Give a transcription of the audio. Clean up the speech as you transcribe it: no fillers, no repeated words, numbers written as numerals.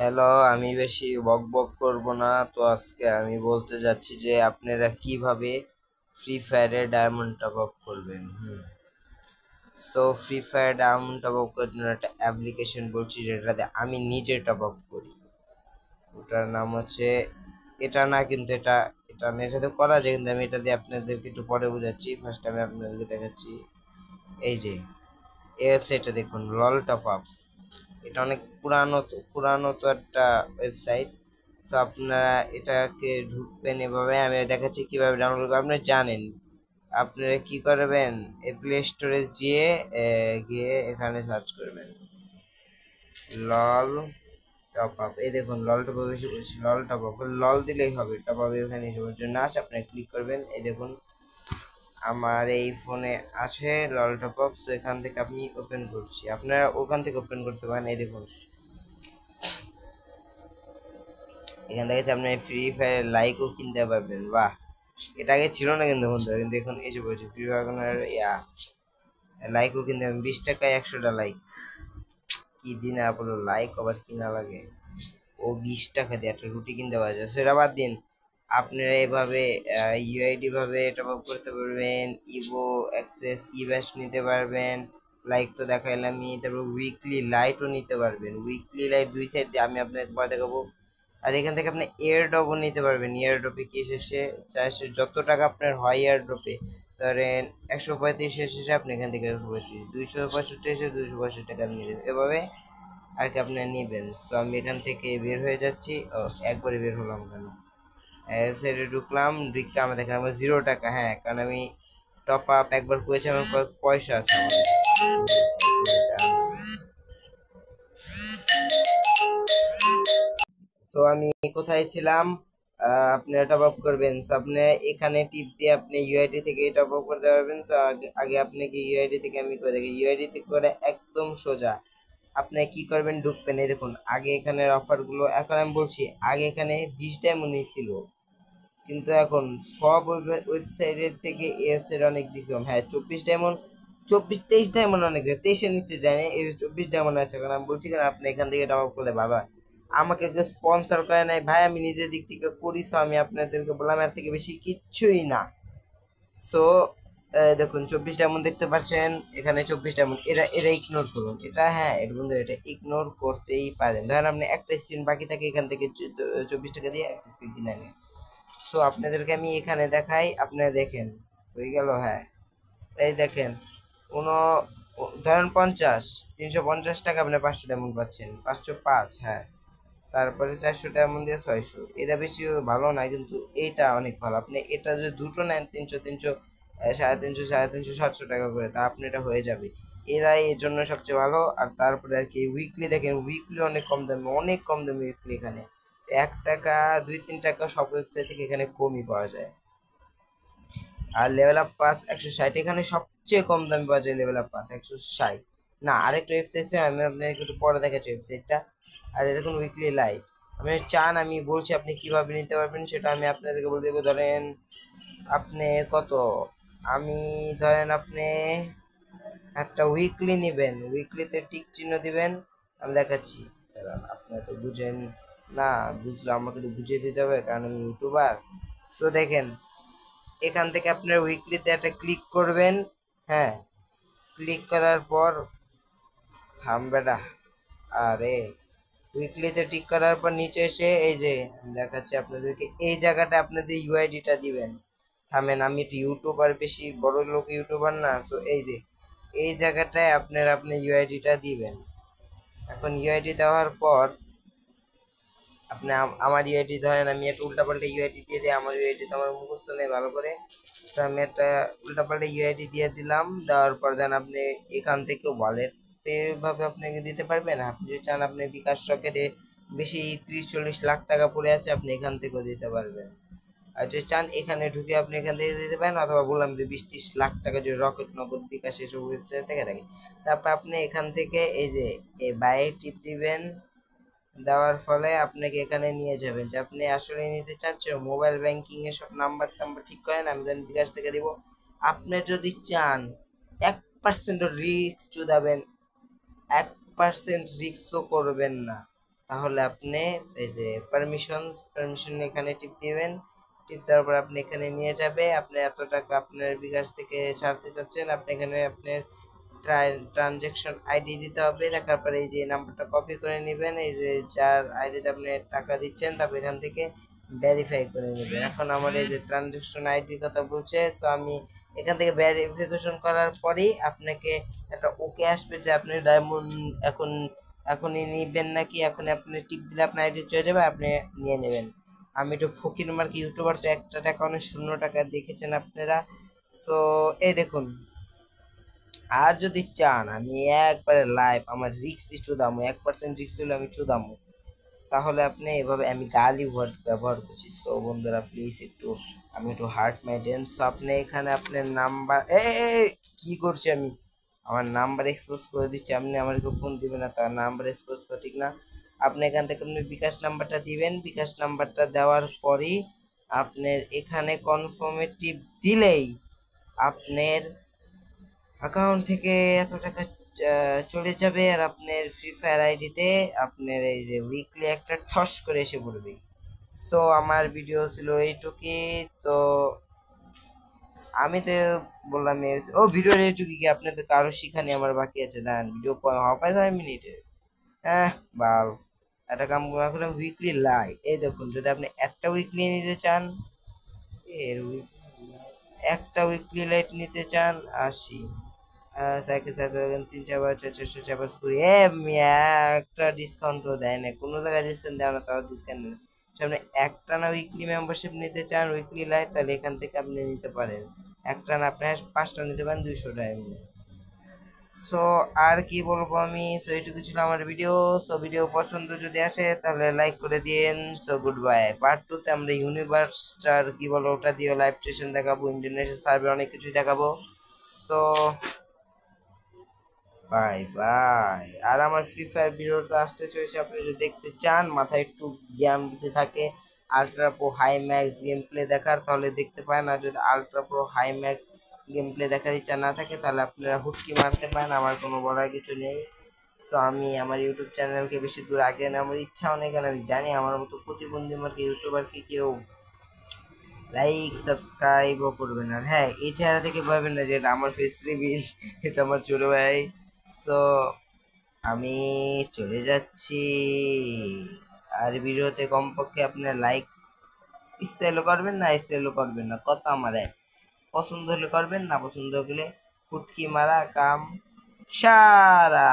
Hello, আমি বেশি বকবক করব না। তো আজকে আমি বলতে যাচ্ছি যে আপনারা কিভাবে ফ্রি ফায়ারে ডায়মন্ড টপ আপ করবেন। So free fire diamond top up করার জন্য একটা অ্যাপ্লিকেশন বলছি যেটাতে আমি নিজে টপ আপ করি। ওটার নাম হচ্ছে, এটা না কিন্তু এটা এটা না, এটাতে করা যায় কিন্তু আমি এটা দিয়ে আপনাদেরকে একটু পরে বোঝাচ্ছি। ফার্স্ট আমি আপনাদেরকে দেখাচ্ছি। এই যে এই ওয়েবসাইটটা দেখুন, লল টপ আপ। এটা অনেক পুরানো তো একটা ওয়েবসাইট। তো আপনারা এটাকে ঢুকবেন এভাবে, আমি দেখাচ্ছি কিভাবে ডাউনলোড করবেন। আপনি জানেন আপনারা কি করবেন, এই প্লে স্টোরে গিয়ে এখানে সার্চ করবেন লল টপ আপ। এই দেখুন লল টপ আপ এসে বলছি, লল টপ আপ লল দিলেই হবে, টপ আপ এখানে এসে জন্য আসে। আপনারা ক্লিক করবেন। এই দেখুন আমার এই ফোনে আছে লল টপ আপ। তো এখান থেকে আমি ওপেন করছি, আপনারা ওখান থেকে ওপেন করতে পারেন। এই দেখুন এখান থেকে আপনি ফ্রি ফায়ার লাইকও কিনতে পারবেন। বাহ, এটা আগে ছিল না কিন্তু বন্ধুরা, কিন্তু এখন এসে পড়েছে ফ্রি ফায়ার লাইকও কিনতে পারবেন 20 টাকায় 100টা লাইক। কি দিন আপনার লাইক আবার কিনা লাগে। ও 20 টাকা দিয়ে একটা রুটি কিনতে পারছে। সেটা বাদ দিন, আপনারা এভাবে ইউআইডি ভাবে টপ আপ করতে পারবেন, ইভো অ্যাক্সেস ই ব্যাশ নিতে পারবেন। লাইক তো দেখাইলামই, তারপর উইকলি লাইটও নিতে পারবেন। উইকলি লাইট দুই সাইড দিয়ে আমি আপনাকে পরে দেখাবো। আর এখান থেকে আপনি এয়ার ড্রপও নিতে পারবেন। এয়ার ড্রপে কি শেষে চারশো যত টাকা আপনার হয় এয়ার ড্রপে, ধরেন 135 শেষে আপনি এখান থেকে 135, 265 এসে 265 টাকা আপনি নেবেন এভাবে আর কি আপনি নেবেন। সো আমি এখান থেকে বের হয়ে যাচ্ছি। ও একবারে বের হলাম কেন, ওয়েবসাইটে ঢুকলাম, ঢুকে আমার দেখেন আমার 0 টাকা। হ্যাঁ, কারণ আমি টপ আপ একবার করেছি, আমার পয়সা আছে আমাদের। তো আমি কোথায় ছিলাম, আপনি টপ আপ করবেন। তো আপনি এখানে টিপ দিয়ে আপনি ইউআইডি থেকে টপ আপ করতে পারবেন। তো আগে আপনি কি ইউআইডি থেকে আমি করে দেখি, ইউআইডি থেকে করে একদম সোজা আপনি কি করবেন, ঢুকবেন। এই দেখুন আগে এখানের অফারগুলো, এখন আমি বলছি আগে এখানে 20 ডায়মন্ডই ছিল, কিন্তু এখন সব ওয়েবসাইটের থেকে এই ওয়েবসাইট অনেক বেশি কম। হ্যাঁ 24 ডায়মন্ড, 23 ডায়মন্ড অনেক, 23-এর নিচে যায় না, এই 24 ডায়মন্ড আছে। কারণ আমি বলছি কেন, আপনি এখান থেকে টপ আপ করলে বাবা আমাকে কেউ স্পন্সর করে নাই ভাই, আমি নিজের দিক থেকে করি। সো আমি আপনাদেরকে বললাম এর থেকে বেশি কিচ্ছুই না। সো দেখুন 24 ডায়মন্ড দেখতে পাচ্ছেন, এখানে 24 ডায়মন্ড। এটা ইগনোর করুন, এটা হ্যাঁ এটা বন্ধু, এটা ইগনোর করতেই পারেন। ধরেন আপনি একটা স্ক্রিন বাকি থাকে, এখান থেকে 24 টাকা দিয়ে একটা স্ক্রিন কিনে নেন। সো আপনাদেরকে আমি এখানে দেখাই, আপনারা দেখেন হয়ে গেল। হ্যাঁ এই দেখেন উনো, ধরেন 50, 350 টাকা আপনি 500 ডায়মন্ড পাচ্ছেন, 505। হ্যাঁ তারপরে 400 ডায়মন্ড দিয়ে 600। এটা বেশি ভালো না, কিন্তু এইটা অনেক ভালো। আপনি এটা যদি দুটো নেন 300 300 350 350 700 টাকা করে, তা আপনি এটা হয়ে যাবে। এরাই এর জন্য সবচেয়ে ভালো। আর তারপরে আর কি উইকলি দেখেন, উইকলি অনেক কম দামে, অনেক কম দামে উইকলি এখানে 1 টাকা 2-3 টাকা সব ওয়েবসাইট থেকে এখানে কমই পাওয়া যায়। আর লেভেল আপ পাস 160, এখানে সবচেয়ে কম দামে পাওয়া যায় লেভেল আপ পাস 160। না আরেকটা ওয়েবসাইট আছে, আমি আপনাকে একটু পরে দেখাচ্ছি ওয়েবসাইটটা। আর এই দেখুন উইকলি লাইট, আপনি চান আমি বলছি আপনি কিভাবে নিতে পারবেন সেটা আমি আপনাদেরকে বলে দেবো। ধরেন আপনি কত, আমি ধরেন আপনি একটা উইকলি নেবেন, উইকলিতে টিক চিহ্ন দিবেন। আমি দেখাচ্ছি, কারণ আপনি তো বুঝেন না, বুঝলে আমাকে একটু বুঝিয়ে দিতে হবে কারণ আমি ইউটিউবার। সো দেখেন এখান থেকে আপনার উইকলিতে একটা ক্লিক করবেন। হ্যাঁ ক্লিক করার পর থামবেটা, আরে উইকলিতে টিক করার পর নিচে এসে এই যে দেখাচ্ছে আপনাদেরকে, এই জায়গাটা আপনাদের ইউআইডিটা দিবেন। থামেন, আমি একটু ইউটিউবার, বেশি বড় লোক ইউটিউবার না। সো এই যে এই জায়গাটায় আপনি ইউআইডিটা দিবেন। এখন ইউআইডি দেওয়ার পর আপনি আমার ইউআইডি, ধরেন আমি একটা উল্টাপাল্টা ইউআইডি দিয়ে দিই, আমার ইউআইডি তো আমার মুখস্থ নেই ভালো করে। তো আমি একটা উল্টাপাল্টা ইউআইডি দিয়ে দিলাম। দেওয়ার পর দেন আপনি এখান থেকে ওয়ালেট পে ভাবে আপনাকে দিতে পারবেন। আপনি যদি চান আপনি বিকাশ রকেটে বেশি 30-40 লাখ টাকা পড়ে আছে, আপনি এখান থেকেও দিতে পারবেন। আর যদি চান এখানে ঢুকে আপনি এখান থেকে দিতে পারেন, অথবা বললাম যে 20-30 লাখ টাকা যদি রকেট, নগদ, বিকাশ এসব ওয়েবসাইট থেকে থাকে, তারপর আপনি এখান থেকে এই যে এই বাই টিপ দিবেন। দেওয়ার ফলে আপনাকে এখানে নিয়ে যাবেন, যে আপনি আসলে নিতে চাচ্ছেন। মোবাইল ব্যাংকিং এ সব নাম্বার টাম্বার ঠিক করেন, আমি দেন বিকাশ থেকে দিব। আপনি যদি চান 1% রিস্ক চুদাবেন, 1% রিস্কও করবেন না, তাহলে আপনি এই যে পারমিশন এখানে টিপ দিবেন। টিপ দেওয়ার পর আপনি এখানে নিয়ে যাবে, আপনি এত টাকা আপনার বিকাশ থেকে ছাড়তে চাচ্ছেন, আপনি এখানে আপনার ট্রানজেকশন আইডি দিতে হবে। দেখার পরে এই যে নাম্বারটা কপি করে নেবেন, এই যে যার আইডিতে আপনি টাকা দিচ্ছেন তারপর এখান থেকে ভেরিফাই করে নেবেন। এখন আমার এই যে ট্রানজেকশন আইডির কথা বলছে, তো আমি এখান থেকে ভেরিফিকেশন করার পরেই আপনাকে একটা ওকে আসবে যে আপনি ডায়মন্ড এখন এখনই নিবেন নাকি। এখন আপনি টিপ দিলে আপনার আইডি চলে যাবে, আপনি নিয়ে নেবেন। আমি একটু ফকির মার্কি ইউটিউবার, তো একটা টাকা অনেক 0 টাকা দেখেছেন আপনারা। সো এই দেখুন, আর যদি চান আমি একবারে লাইভ আমার রিক্স চুদামো, 1% রিক্স হলে আমি চুদামো, তাহলে আপনি এভাবে, আমি গালি ওয়ার্ড ব্যবহার করছি। সো বন্ধুরা প্লিজ একটু, আমি একটু হার্ট মেডেন। সো আপনি এখানে আপনার নাম্বার, কি করছি আমি, আমার নাম্বার এক্সপোজ করে দিচ্ছি। আপনি আমাকে ফোন দিবেন না, তার নাম্বার এক্সপোজ করা ঠিক না। আপনি এখান থেকে আপনি বিকাশ নাম্বারটা দিবেন, বিকাশ নাম্বারটা দেওয়ার পরই আপনার এখানে কনফার্মে টিপ দিলেই আপনার অ্যাকাউন্ট থেকে এত টাকা চলে যাবে, আর আপনার ফ্রি ফায়ার আইডিতে আপনার এই যে উইকলি একটা ঠস করে এসে পড়বে। সো আমার ভিডিও ছিল এইটুকুই। তো আমি তো বললাম ও ভিডিওর এইটুকু, কি আপনি তো কারো শিখানি আমার বাকি আছে, দেন ভিডিও হবে 5 মিনিটে। হ্যাঁ বাল, একটা কাম করলাম উইকলি লাইভ। এই দেখুন, যদি আপনি একটা উইকলি নিতে চান, এর একটা উইকলি লাইভ নিতে চান 80, সাইকেল সাইকেল 3 4 400 4 করে একটা ডিসকাউন্টও দেয় না, কোনো জায়গায় ডিসকাউন্ট দেয় না, তাও ডিসকাউন্ট নেই। আপনি একটা না উইকলি মেম্বারশিপ নিতে চান, উইকলি লাইভ, তাহলে এখান থেকে আপনি নিতে পারেন। একটা না আপনি 5টা নিতে পারেন 200 টাকা মিলে। সো আর কি বলবো আমি, সো এইটুকু ছিল আমার ভিডিও। সো ভিডিও পছন্দ যদি আসে তাহলে লাইক করে দিন। So good bye. পার্ট 2 তে আমরা ইউনিভার্সটার কি বলো ওটা দিয়ে লাইভ স্টেশন দেখাবো, ইন্টারন্যাশনাল সার্ভে অনেক কিছু দেখাবো। So bye bye. আর আমার ফ্রি ফায়ার ভিডিওটা আসতে চলেছে, আপনি যদি দেখতে চান, মাথায় একটু জ্ঞান বুদ্ধি থাকে, ultra pro high max game play দেখার, তাহলে দেখতে পারেন। আর যদি ultra pro high max game play দেখার ইচ্ছা না থাকে, তাহলে আপনারা হুটকি মারতে পারেন, আমার কোনো বলার কিছু নেই। সো আমি আমার ইউটিউব চ্যানেলকে বেশি দূর আগে আমার ইচ্ছা অনেক, আমি জানি আমার মতো প্রতিবন্ধী মার্কে ইউটিউবারকে কেউ লাইক সাবস্ক্রাইবও করবেন। আর হ্যাঁ, এই চেহারা থেকে ভাবেন না যে এটা আমার ফেস রিভিল, এটা আমার ছোট ভাই। সো আমি চলে যাচ্ছি। আর ভিডিওতে কমপক্ষে আপনার লাইক ইচ্ছে হলে করবেন, না ইচ্ছে হলে করবেন না, কত আমার এক। পছন্দ হলে করবেন, না পছন্দ হলে ফুটকি মারা কাম সারা।